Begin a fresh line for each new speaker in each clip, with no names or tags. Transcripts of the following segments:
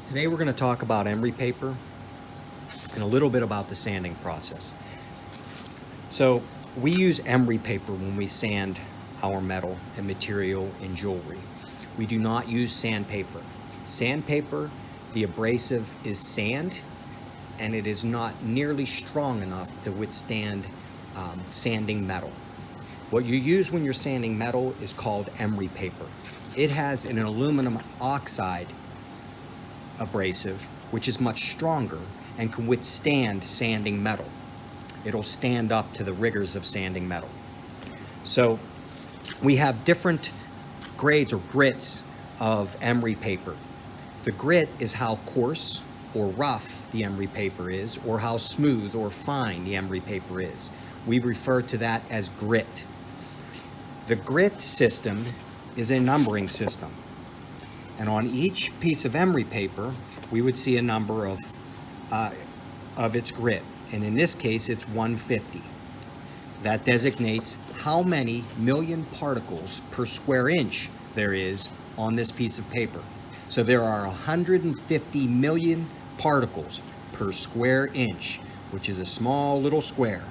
Today we're going to talk about emery paper and a little bit about the sanding process. So we use emery paper when we sand our metal and material in jewelry. We do not use sandpaper. Sandpaper, the abrasive is sand, and it is not nearly strong enough to withstand sanding metal. What you use when you're sanding metal is called emery paper. It has an aluminum oxide abrasive, which is much stronger and can withstand sanding metal. It'll stand up to the rigors of sanding metal. So we have different grades or grits of emery paper. The grit is how coarse or rough the emery paper is, or how smooth or fine the emery paper is. We refer to that as grit. The grit system is a numbering system. And on each piece of emery paper, we would see a number of its grit. And in this case, it's 150. That designates how many million particles per square inch there is on this piece of paper. So there are 150 million particles per square inch, which is a small little square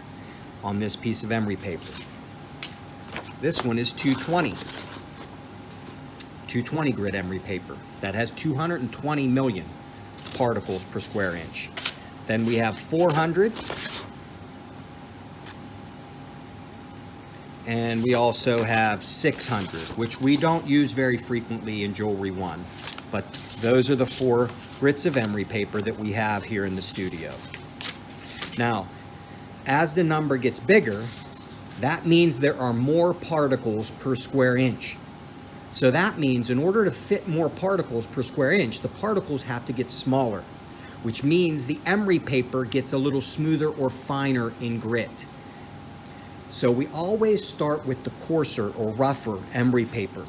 on this piece of emery paper. This one is 220 grit emery paper. That has 220 million particles per square inch. Then we have 400, and we also have 600, which we don't use very frequently in Jewelry 1, but those are the 4 grits of emery paper that we have here in the studio. Now, as the number gets bigger, that means there are more particles per square inch. So that means in order to fit more particles per square inch, the particles have to get smaller, which means the emery paper gets a little smoother or finer in grit. So we always start with the coarser or rougher emery paper.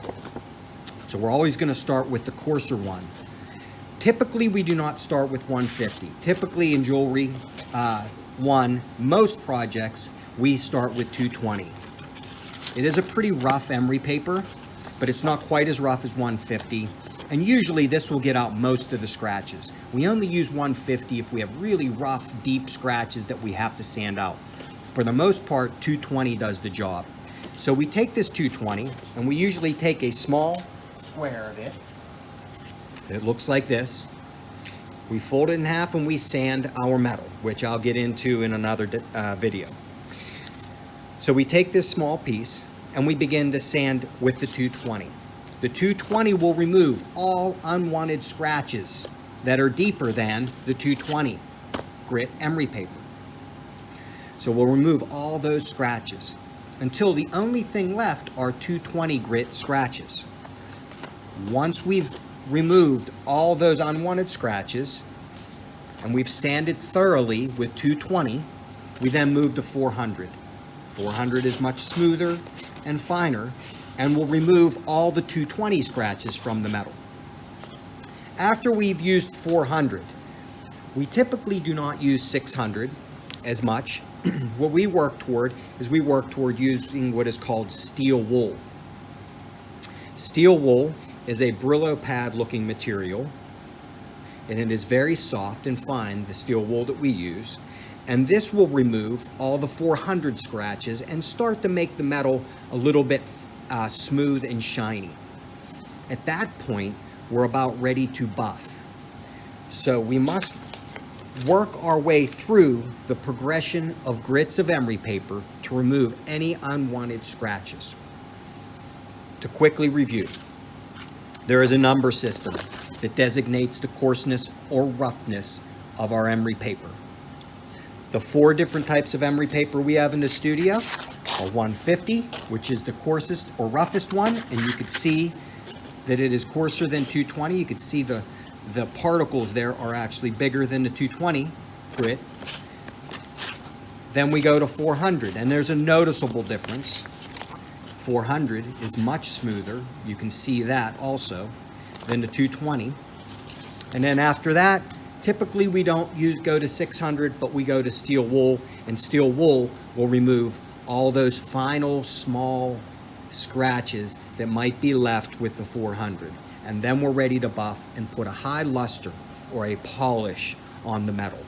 So we're always going to start with the coarser one. Typically, we do not start with 150. Typically in Jewelry 1, most projects, we start with 220. It is a pretty rough emery paper, but it's not quite as rough as 150. And usually this will get out most of the scratches. We only use 150 if we have really rough, deep scratches that we have to sand out. For the most part, 220 does the job. So we take this 220, and we usually take a small square of it. It looks like this. We fold it in half and we sand our metal, which I'll get into in another video. So we take this small piece and we begin to sand with the 220. The 220 will remove all unwanted scratches that are deeper than the 220 grit emery paper. So we'll remove all those scratches until the only thing left are 220 grit scratches. Once we've removed all those unwanted scratches and we've sanded thoroughly with 220, we then move to 400. 400 is much smoother and finer and will remove all the 220 scratches from the metal. After we've used 400, we typically do not use 600 as much. What we work toward is using what is called steel wool. Steel wool is a Brillo pad looking material, and it is very soft and fine, the steel wool that we use. And this will remove all the 400 scratches and start to make the metal a little bit smooth and shiny. At that point, we're about ready to buff. So we must work our way through the progression of grits of emery paper to remove any unwanted scratches. To quickly review, there is a number system that designates the coarseness or roughness of our emery paper. The 4 different types of emery paper we have in the studio are 150, which is the coarsest or roughest one, and you can see that it is coarser than 220. You can see the particles there are actually bigger than the 220 grit. Then we go to 400, and there's a noticeable difference. 400 is much smoother, you can see that also, than the 220. And then after that, typically we don't go to 600, but we go to steel wool, and steel wool will remove all those final small scratches that might be left with the 400. And then we're ready to buff and put a high luster or a polish on the metal.